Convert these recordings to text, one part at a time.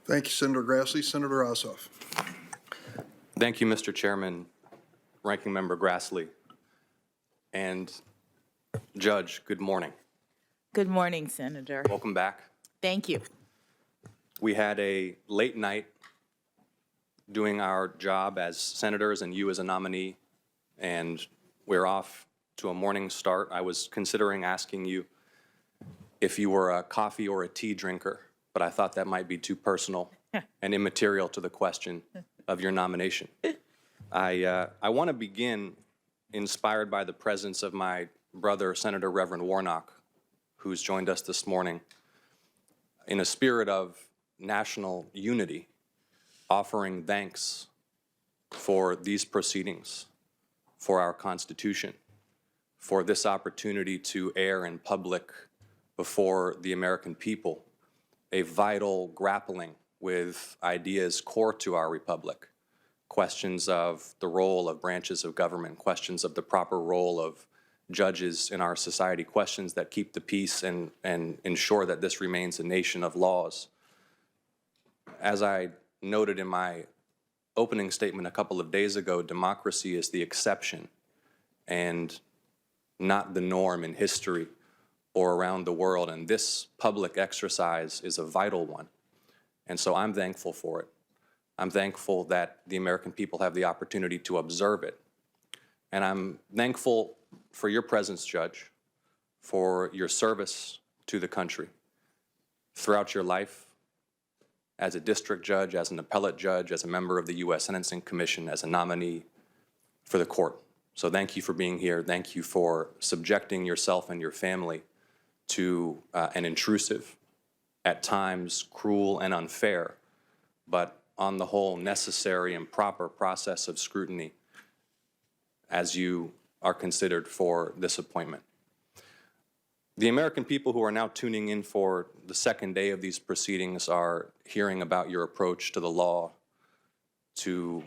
Thank you, Senator Grassley. Senator Ossoff. Thank you, Mr. Chairman, Ranking Member Grassley, and Judge, good morning. Good morning, Senator. Welcome back. Thank you. We had a late night doing our job as senators and you as a nominee, and we're off to a morning start. I was considering asking you if you were a coffee or a tea drinker, but I thought that might be too personal and immaterial to the question of your nomination. I want to begin inspired by the presence of my brother, Senator Reverend Warnock, who's joined us this morning, in a spirit of national unity, offering thanks for these proceedings, for our Constitution, for this opportunity to air in public before the American people a vital grappling with ideas core to our republic, questions of the role of branches of government, questions of the proper role of judges in our society, questions that keep the peace and ensure that this remains a nation of laws. As I noted in my opening statement a couple of days ago, democracy is the exception and not the norm in history or around the world, and this public exercise is a vital one. And so I'm thankful for it. I'm thankful that the American people have the opportunity to observe it. And I'm thankful for your presence, Judge, for your service to the country throughout your life as a district judge, as an appellate judge, as a member of the U.S. Sentencing Commission, as a nominee for the court. So thank you for being here. Thank you for subjecting yourself and your family to an intrusive, at times cruel and unfair, but on the whole necessary and proper process of scrutiny as you are considered for this appointment. The American people who are now tuning in for the second day of these proceedings are hearing about your approach to the law, to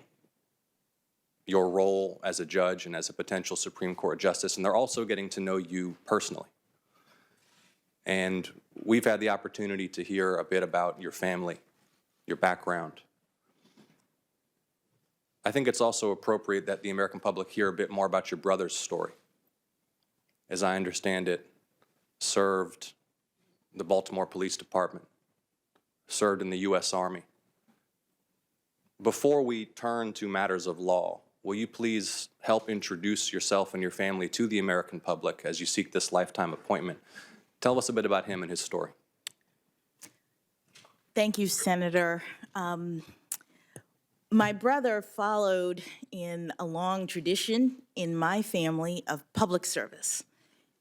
your role as a judge and as a potential Supreme Court justice, and they're also getting to know you personally. And we've had the opportunity to hear a bit about your family, your background. I think it's also appropriate that the American public hear a bit more about your brother's story. As I understand it, served the Baltimore Police Department, served in the U.S. Army. Before we turn to matters of law, will you please help introduce yourself and your family to the American public as you seek this lifetime appointment? Tell us a bit about him and his story. Thank you, Senator. My brother followed in a long tradition in my family of public service.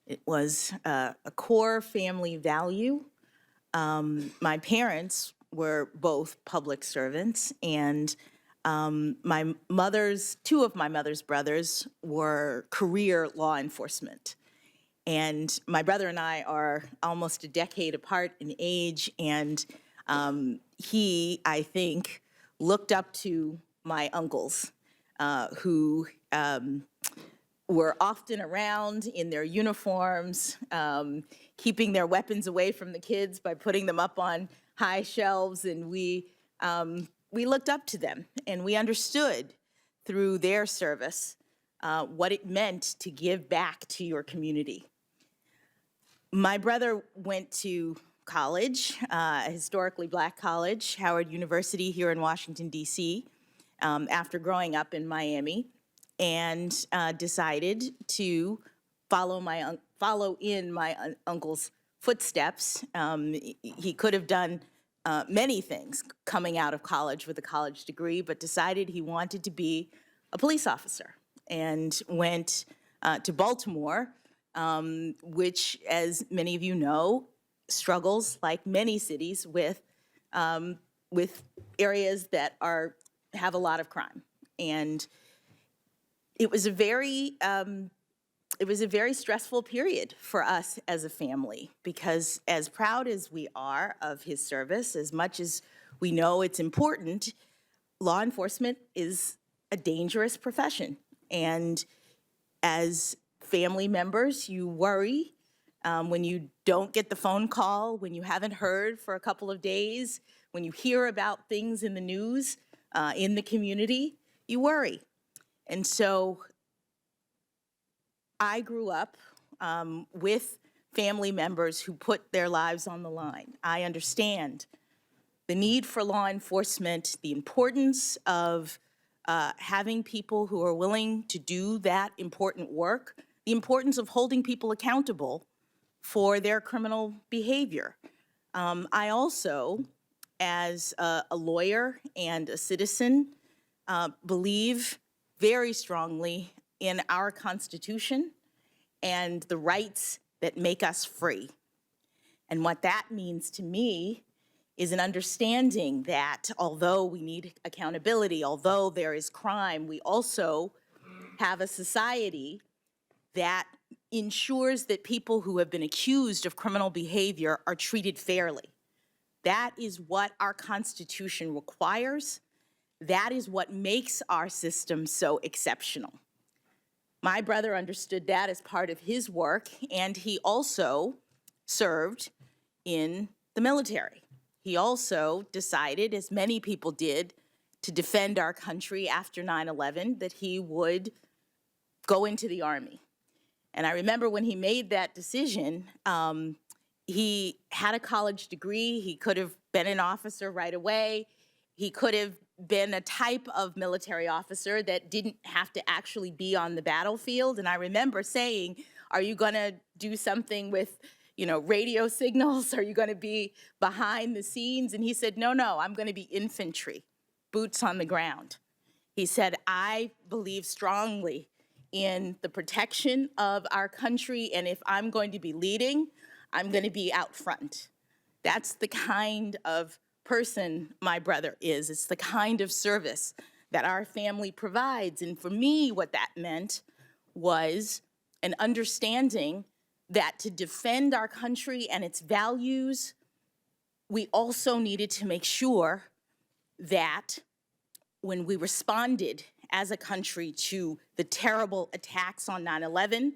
It was a core family value. My parents were both public servants, and two of my mother's brothers were career law enforcement. And my brother and I are almost a decade apart in age, and he, I think, looked up to my uncles who were often around in their uniforms, keeping their weapons away from the kids by putting them up on high shelves, and we looked up to them, and we understood through their service what it meant to give back to your community. My brother went to college, a historically black college, Howard University here in Washington, D.C., after growing up in Miami, and decided to follow in my uncle's footsteps. He could have done many things coming out of college with a college degree, but decided he wanted to be a police officer and went to Baltimore, which, as many of you know, struggles, like many cities, with areas that have a lot of crime. And it was a very stressful period for us as a family, because as proud as we are of his service, as much as we know it's important, law enforcement is a dangerous profession. And as family members, you worry when you don't get the phone call, when you haven't heard for a couple of days, when you hear about things in the news, in the community, you worry. And so I grew up with family members who put their lives on the line. I understand the need for law enforcement, the importance of having people who are willing to do that important work, the importance of holding people accountable for their criminal behavior. I also, as a lawyer and a citizen, believe very strongly in our Constitution and the rights that make us free. And what that means to me is an understanding that although we need accountability, although there is crime, we also have a society that ensures that people who have been accused of criminal behavior are treated fairly. That is what our Constitution requires. That is what makes our system so exceptional. My brother understood that as part of his work, and he also served in the military. He also decided, as many people did, to defend our country after 9/11, that he would go into the Army. And I remember when he made that decision, he had a college degree. He could have been an officer right away. He could have been a type of military officer that didn't have to actually be on the battlefield. And I remember saying, are you going to do something with, radio signals? Are you going to be behind the scenes? And he said, no, I'm going to be infantry, boots on the ground. He said, I believe strongly in the protection of our country, and if I'm going to be leading, I'm going to be out front. That's the kind of person my brother is. It's the kind of service that our family provides. And for me, what that meant was an understanding that to defend our country and its values, we also needed to make sure that when we responded as a country to the terrible attacks on 9/11,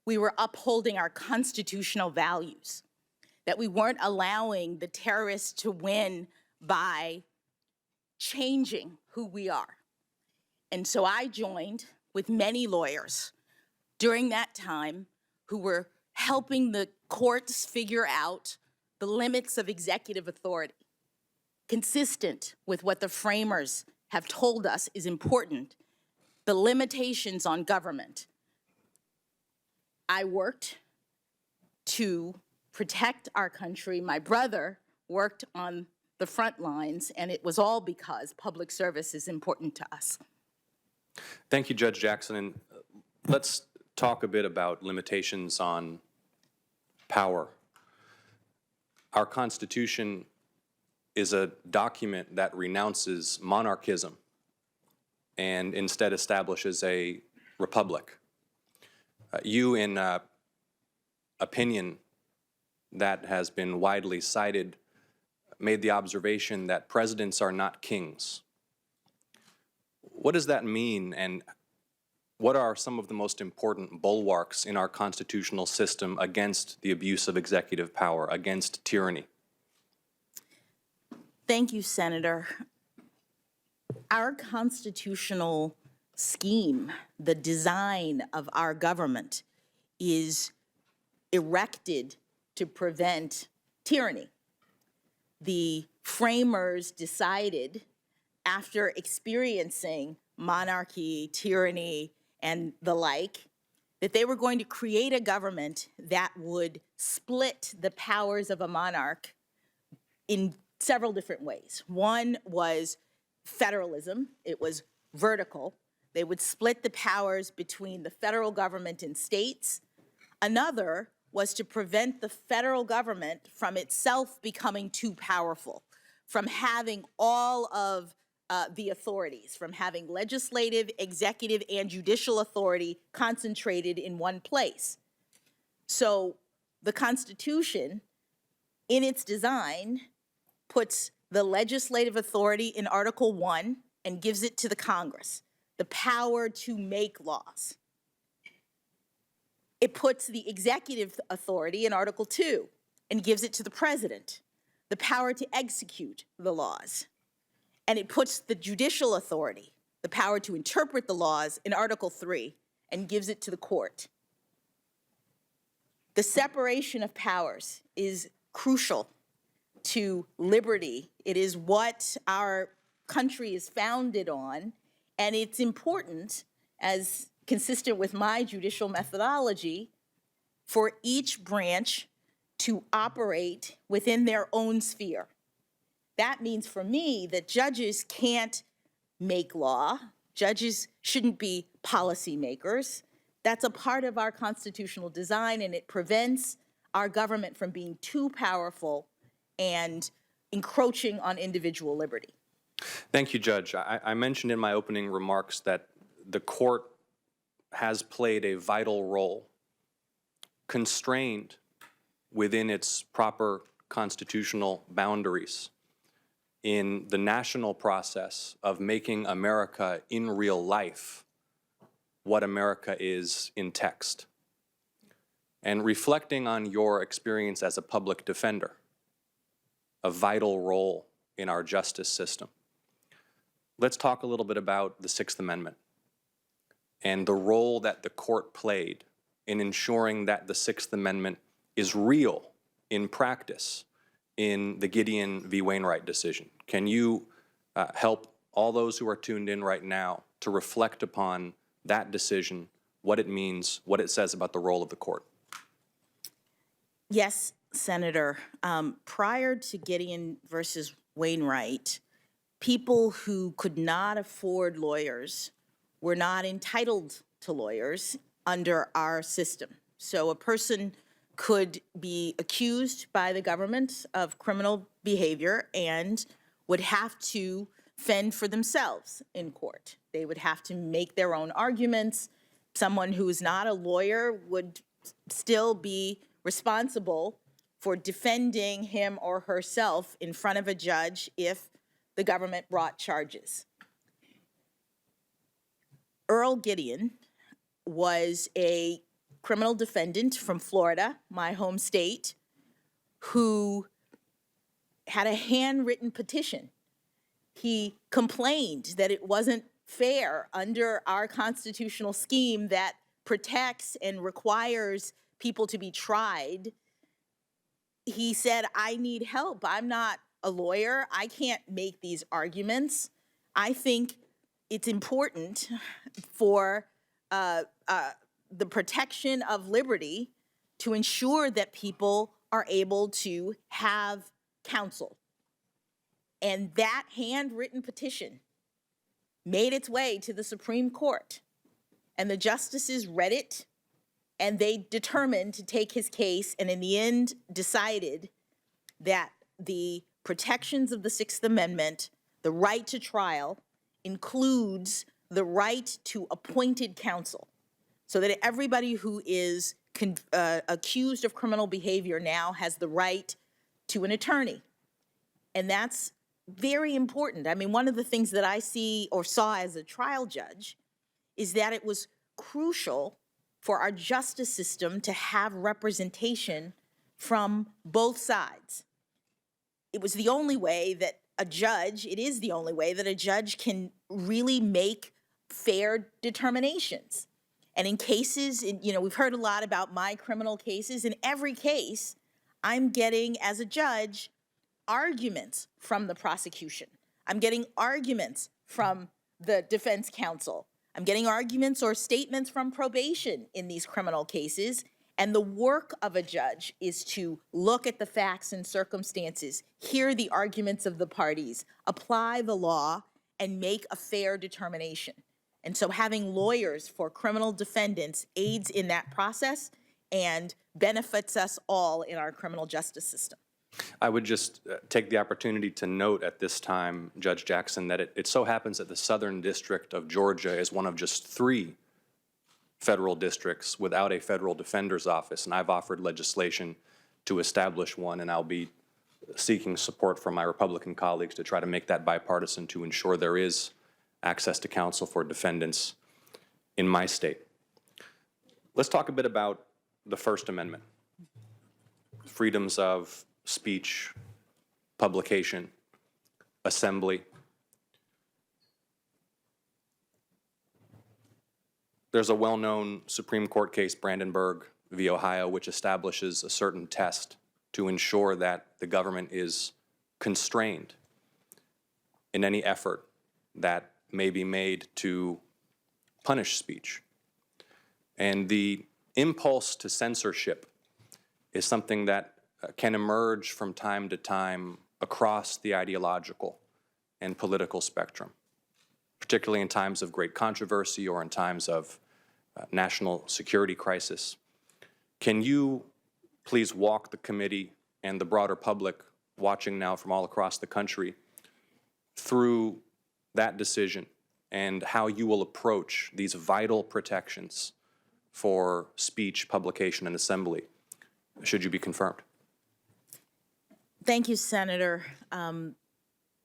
we were upholding our constitutional values, that we weren't allowing the terrorists to win by changing who we are. And so I joined with many lawyers during that time who were helping the courts figure out the limits of executive authority, consistent with what the framers have told us is important, the limitations on government. I worked to protect our country. My brother worked on the front lines, and it was all because public service is important to us. Thank you, Judge Jackson. And let's talk a bit about limitations on power. Our Constitution is a document that renounces monarchism and instead establishes a republic. You, in opinion that has been widely cited, made the observation that presidents are not kings. What does that mean, and what are some of the most important bulwarks in our constitutional system against the abuse of executive power, against tyranny? Thank you, Senator. Our constitutional scheme, the design of our government, is erected to prevent tyranny. The framers decided, after experiencing monarchy, tyranny, and the like, that they were going to create a government that would split the powers of a monarch in several different ways. One was federalism. It was vertical. They would split the powers between the federal government and states. Another was to prevent the federal government from itself becoming too powerful, from having all of the authorities, from having legislative, executive, and judicial authority concentrated in one place. So the Constitution, in its design, puts the legislative authority in Article 1 and gives it to the Congress, the power to make laws. It puts the executive authority in Article 2 and gives it to the president, the power to execute the laws. And it puts the judicial authority, the power to interpret the laws, in Article 3 and gives it to the court. The separation of powers is crucial to liberty. It is what our country is founded on, and it's important, as consistent with my judicial methodology, for each branch to operate within their own sphere. That means for me that judges can't make law. Judges shouldn't be policymakers. That's a part of our constitutional design, and it prevents our government from being too powerful and encroaching on individual liberty. Thank you, Judge. I mentioned in my opening remarks that the court has played a vital role, constrained within its proper constitutional boundaries, in the national process of making America in real life what America is in text. And reflecting on your experience as a public defender, a vital role in our justice system, let's talk a little bit about the Sixth Amendment and the role that the court played in ensuring that the Sixth Amendment is real in practice in the Gideon v. Wainwright decision. Can you help all those who are tuned in right now to reflect upon that decision, what it means, what it says about the role of the court? Yes, Senator. Prior to Gideon versus Wainwright, people who could not afford lawyers were not entitled to lawyers under our system. So a person could be accused by the government of criminal behavior and would have to fend for themselves in court. They would have to make their own arguments. Someone who is not a lawyer would still be responsible for defending him or herself in front of a judge if the government brought charges. Earl Gideon was a criminal defendant from Florida, my home state, who had a handwritten petition. He complained that it wasn't fair under our constitutional scheme that protects and requires people to be tried. He said, I need help. I'm not a lawyer. I can't make these arguments. I think it's important for the protection of liberty to ensure that people are able to have counsel. And that handwritten petition made its way to the Supreme Court. And the justices read it, and they determined to take his case, and in the end decided that the protections of the Sixth Amendment, the right to trial, includes the right to appointed counsel, so that everybody who is accused of criminal behavior now has the right to an attorney. And that's very important. I mean, one of the things that I see or saw as a trial judge is that it was crucial for our justice system to have representation from both sides. It was the only way that it is the only way that a judge can really make fair determinations. And in cases, we've heard a lot about my criminal cases. In every case, I'm getting, as a judge, arguments from the prosecution. I'm getting arguments from the defense counsel. I'm getting arguments or statements from probation in these criminal cases. And the work of a judge is to look at the facts and circumstances, hear the arguments of the parties, apply the law, and make a fair determination. And so having lawyers for criminal defendants aids in that process and benefits us all in our criminal justice system. I would just take the opportunity to note at this time, Judge Jackson, that it so happens that the Southern District of Georgia is one of just 3 federal districts without a federal defender's office, and I've offered legislation to establish one, and I'll be seeking support from my Republican colleagues to try to make that bipartisan to ensure there is access to counsel for defendants in my state. Let's talk a bit about the First Amendment, freedoms of speech, publication, assembly. There's a well-known Supreme Court case, Brandenburg v. Ohio, which establishes a certain test to ensure that the government is constrained in any effort that may be made to punish speech. And the impulse to censorship is something that can emerge from time to time across the ideological and political spectrum, particularly in times of great controversy or in times of national security crisis. Can you please walk the committee and the broader public watching now from all across the country through that decision and how you will approach these vital protections for speech, publication, and assembly, should you be confirmed? Thank you, Senator.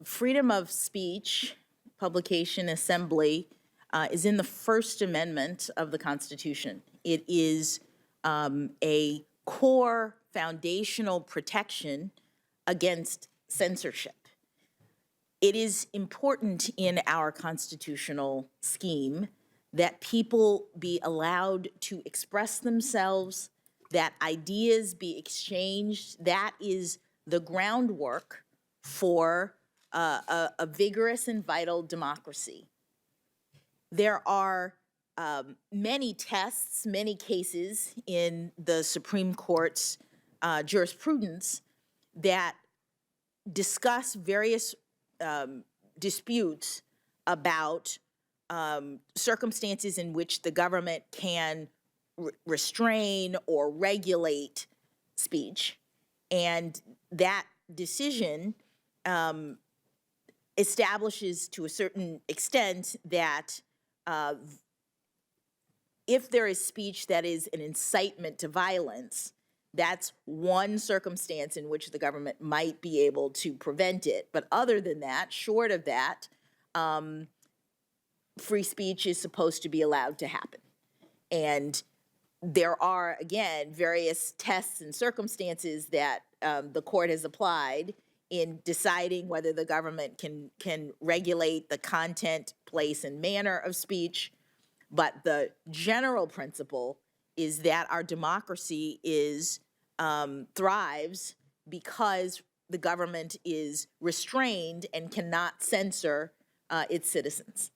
Freedom of speech, publication, assembly is in the First Amendment of the Constitution. It is a core foundational protection against censorship. It is important in our constitutional scheme that people be allowed to express themselves, that ideas be exchanged. That is the groundwork for a vigorous and vital democracy. There are many tests, many cases in the Supreme Court's jurisprudence that discuss various disputes about circumstances in which the government can restrain or regulate speech. And that decision establishes to a certain extent that if there is speech that is an incitement to violence, that's one circumstance in which the government might be able to prevent it. But other than that, short of that, free speech is supposed to be allowed to happen. And there are, again, various tests and circumstances that the court has applied in deciding whether the government can regulate the content, place, and manner of speech. But the general principle is that our democracy thrives because the government is restrained and cannot censor its citizens.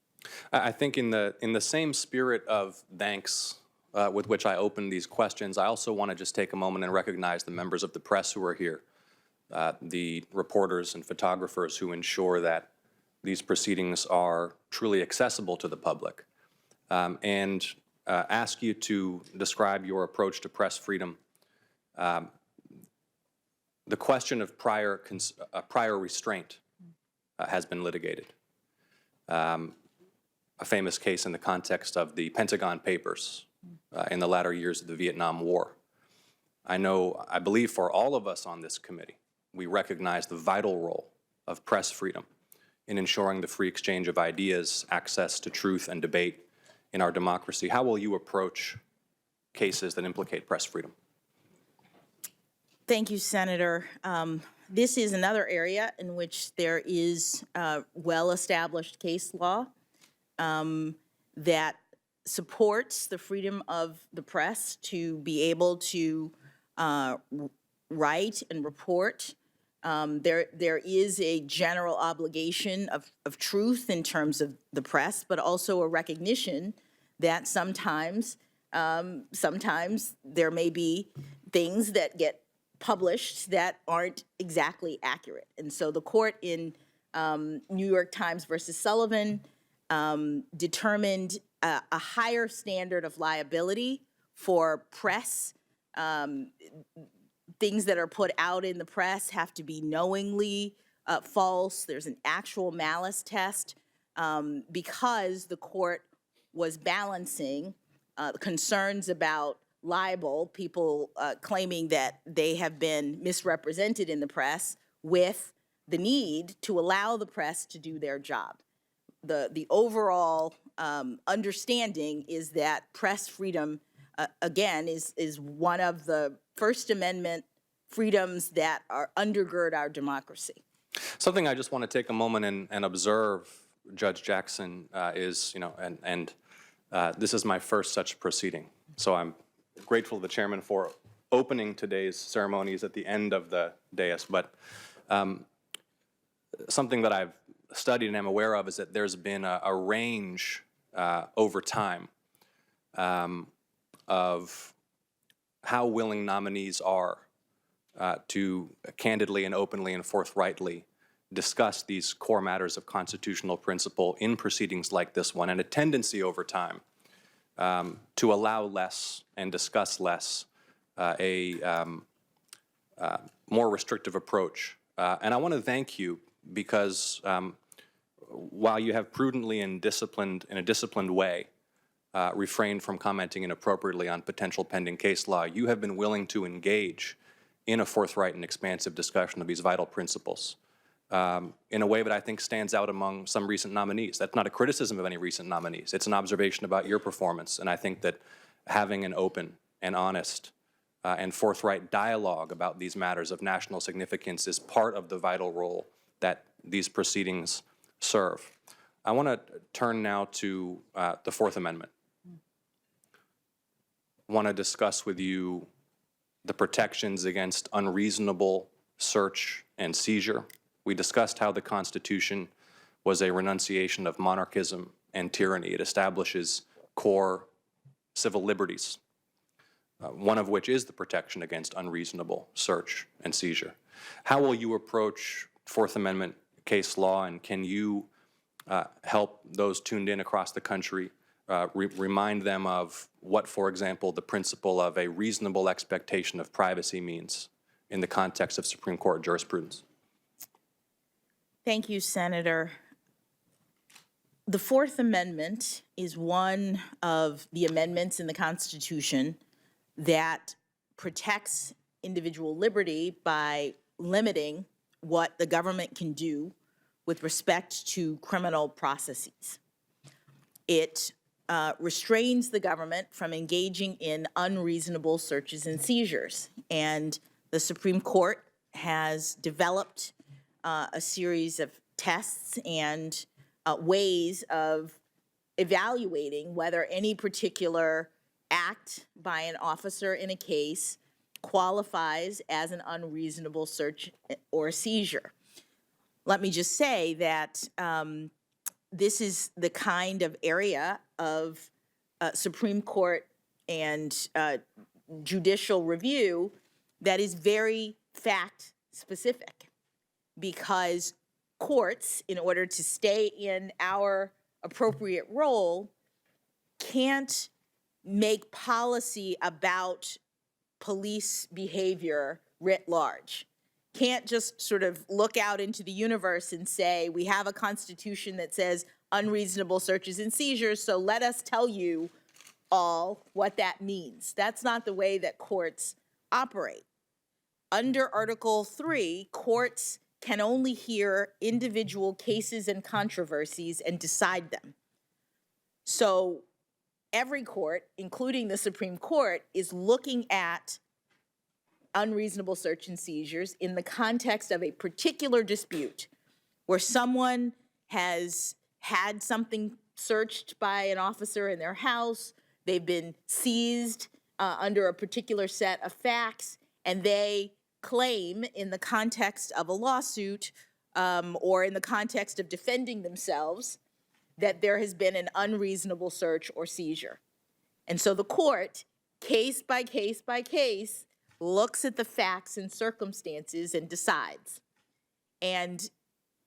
I think in the same spirit of thanks with which I opened these questions, I also want to just take a moment and recognize the members of the press who are here, the reporters and photographers who ensure that these proceedings are truly accessible to the public, and ask you to describe your approach to press freedom. The question of prior restraint has been litigated. A famous case in the context of the Pentagon Papers in the latter years of the Vietnam War. I believe for all of us on this committee, we recognize the vital role of press freedom in ensuring the free exchange of ideas, access to truth and debate in our democracy. How will you approach cases that implicate press freedom? Thank you, Senator. This is another area in which there is well-established case law that supports the freedom of the press to be able to write and report. There is a general obligation of truth in terms of the press, but also a recognition that sometimes there may be things that get published that aren't exactly accurate. And so the court in New York Times versus Sullivan determined a higher standard of liability for press. Things that are put out in the press have to be knowingly false. There's an actual malice test because the court was balancing concerns about libel, people claiming that they have been misrepresented in the press, with the need to allow the press to do their job. The overall understanding is that press freedom, again, is one of the First Amendment freedoms that undergird our democracy. Something I just want to take a moment and observe, Judge Jackson, is, this is my first such proceeding. So I'm grateful to the chairman for opening today's ceremonies at the end of the dais. But something that I've studied and am aware of is that there's been a range over time of how willing nominees are to candidly and openly and forthrightly discuss these core matters of constitutional principle in proceedings like this one, and a tendency over time to allow less and discuss less, a more restrictive approach. And I want to thank you because while you have prudently and in a disciplined way refrained from commenting inappropriately on potential pending case law, you have been willing to engage in a forthright and expansive discussion of these vital principles in a way that I think stands out among some recent nominees. That's not a criticism of any recent nominees. It's an observation about your performance. And I think that having an open and honest and forthright dialogue about these matters of national significance is part of the vital role that these proceedings serve. I want to turn now to the Fourth Amendment. I want to discuss with you the protections against unreasonable search and seizure. We discussed how the Constitution was a renunciation of monarchism and tyranny. It establishes core civil liberties, one of which is the protection against unreasonable search and seizure. How will you approach Fourth Amendment case law, and can you help those tuned in across the country remind them of what, for example, the principle of a reasonable expectation of privacy means in the context of Supreme Court jurisprudence? Thank you, Senator. The Fourth Amendment is one of the amendments in the Constitution that protects individual liberty by limiting what the government can do with respect to criminal processes. It restrains the government from engaging in unreasonable searches and seizures. And the Supreme Court has developed a series of tests and ways of evaluating whether any particular act by an officer in a case qualifies as an unreasonable search or seizure. Let me just say that this is the kind of area of Supreme Court and judicial review that is very fact-specific, because courts, in order to stay in our appropriate role, can't make policy about police behavior writ large. Can't just sort of look out into the universe and say, we have a Constitution that says unreasonable searches and seizures, so let us tell you all what that means. That's not the way that courts operate. Under Article 3, courts can only hear individual cases and controversies and decide them. So every court, including the Supreme Court, is looking at unreasonable search and seizures in the context of a particular dispute where someone has had something searched by an officer in their house, they've been seized under a particular set of facts, and they claim in the context of a lawsuit or in the context of defending themselves that there has been an unreasonable search or seizure. And so the court, case by case by case, looks at the facts and circumstances and decides. And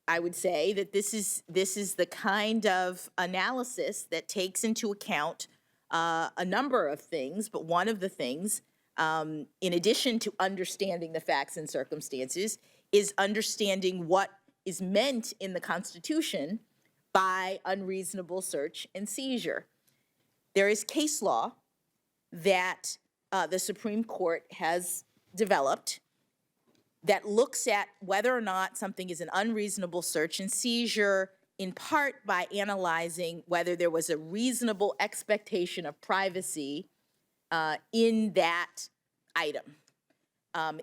I would say that this is the kind of analysis that takes into account a number of things, but one of the things, in addition to understanding the facts and circumstances, is understanding what is meant in the Constitution by unreasonable search and seizure. There is case law that the Supreme Court has developed that looks at whether or not something is an unreasonable search and seizure, in part by analyzing whether there was a reasonable expectation of privacy in that item,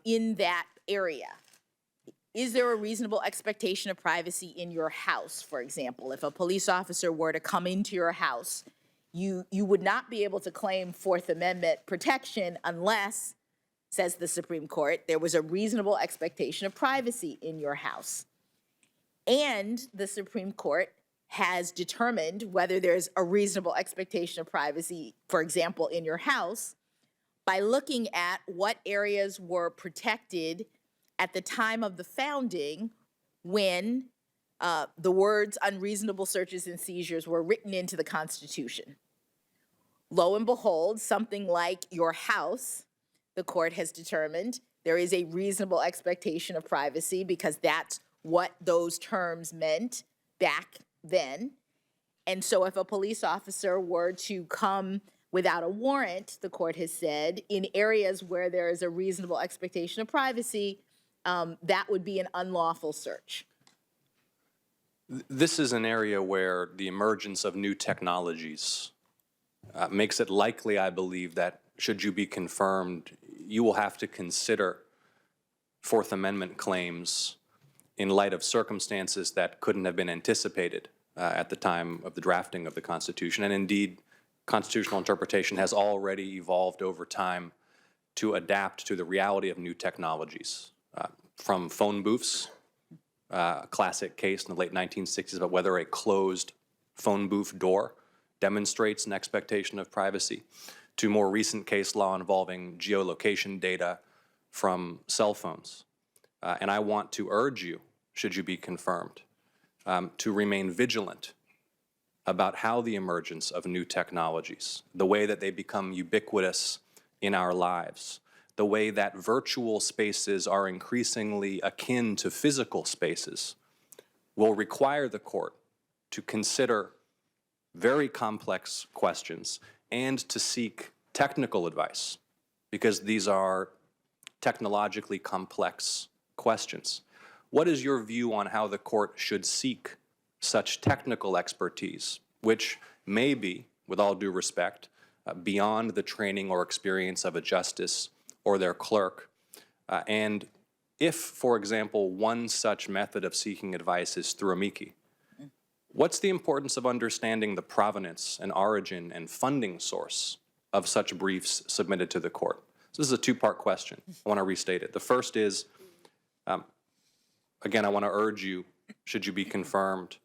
in that area. is there a reasonable expectation of privacy in your house, for example? If a police officer were to come into your house, you would not be able to claim Fourth Amendment protection unless, says the Supreme Court, there was a reasonable expectation of privacy in your house. And the Supreme Court has determined whether there's a reasonable expectation of privacy, for example, in your house, by looking at what areas were protected at the time of the founding when the words unreasonable searches and seizures were written into the Constitution. Lo and behold, something like your house, the court has determined there is a reasonable expectation of privacy because that's what those terms meant back then. And so if a police officer were to come without a warrant, the court has said, in areas where there is a reasonable expectation of privacy, that would be an unlawful search. This is an area where the emergence of new technologies makes it likely, I believe, that should you be confirmed, you will have to consider Fourth Amendment claims in light of circumstances that couldn't have been anticipated at the time of the drafting of the Constitution. And indeed, constitutional interpretation has already evolved over time to adapt to the reality of new technologies. From phone booths, a classic case in the late 1960s about whether a closed phone booth door demonstrates an expectation of privacy, to more recent case law involving geolocation data from cell phones. And I want to urge you, should you be confirmed, to remain vigilant about how the emergence of new technologies, the way that they become ubiquitous in our lives, the way that virtual spaces are increasingly akin to physical spaces, will require the court to consider very complex questions and to seek technical advice, because these are technologically complex questions. What is your view on how the court should seek such technical expertise, which may be, with all due respect, beyond the training or experience of a justice or their clerk? And if, for example, one such method of seeking advice is through amici, what's the importance of understanding the provenance and origin and funding source of such briefs submitted to the court? So this is a two-part question. I want to restate it. The first is, again, I want to urge you, should you be confirmed,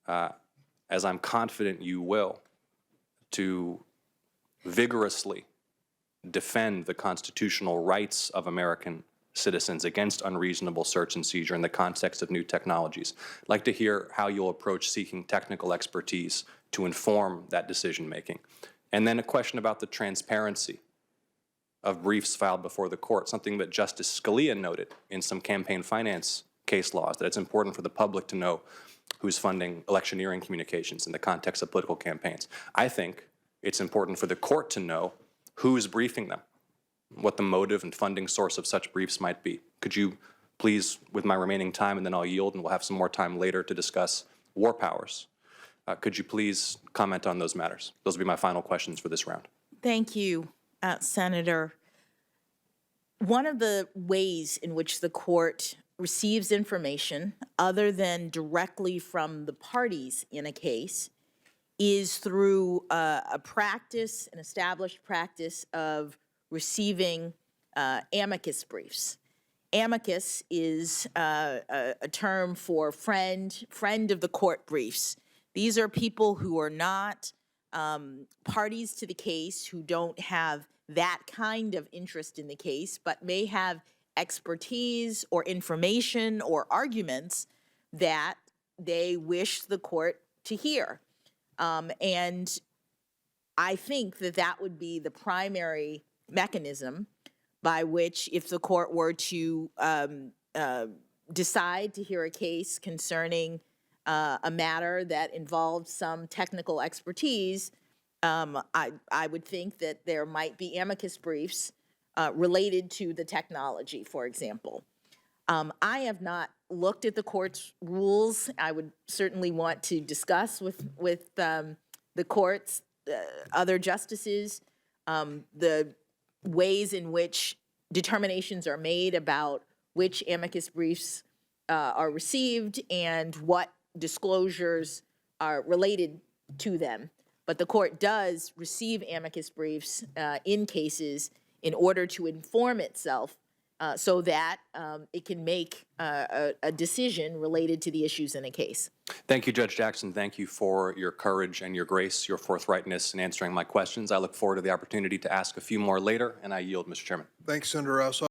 as I'm confident you will, to vigorously defend the constitutional rights of American citizens against unreasonable search and seizure in the context of new technologies. I'd like to hear how you'll approach seeking technical expertise to inform that decision-making. And then a question about the transparency of briefs filed before the court, something that Justice Scalia noted in some campaign finance case laws, that it's important for the public to know who's funding electioneering communications in the context of political campaigns. I think it's important for the court to know who's briefing them, what the motive and funding source of such briefs might be. Could you please, with my remaining time, and then I'll yield and we'll have some more time later to discuss war powers, could you please comment on those matters? Those will be my final questions for this round. Thank you, Senator. One of the ways in which the court receives information other than directly from the parties in a case is through a practice, an established practice of receiving amicus briefs. Amicus is a term for friend of the court briefs. These are people who are not parties to the case, who don't have that kind of interest in the case, but may have expertise or information or arguments that they wish the court to hear. And I think that that would be the primary mechanism by which, if the court were to decide to hear a case concerning a matter that involved some technical expertise, I would think that there might be amicus briefs related to the technology, for example. I have not looked at the court's rules. I would certainly want to discuss with the courts, other justices, the ways in which determinations are made about which amicus briefs are received and what disclosures are related to them. But the court does receive amicus briefs in cases in order to inform itself so that it can make a decision related to the issues in a case. Thank you, Judge Jackson. Thank you for your courage and your grace, your forthrightness in answering my questions. I look forward to the opportunity to ask a few more later, and I yield, Mr. Chairman. Thanks, Senator Ossoff.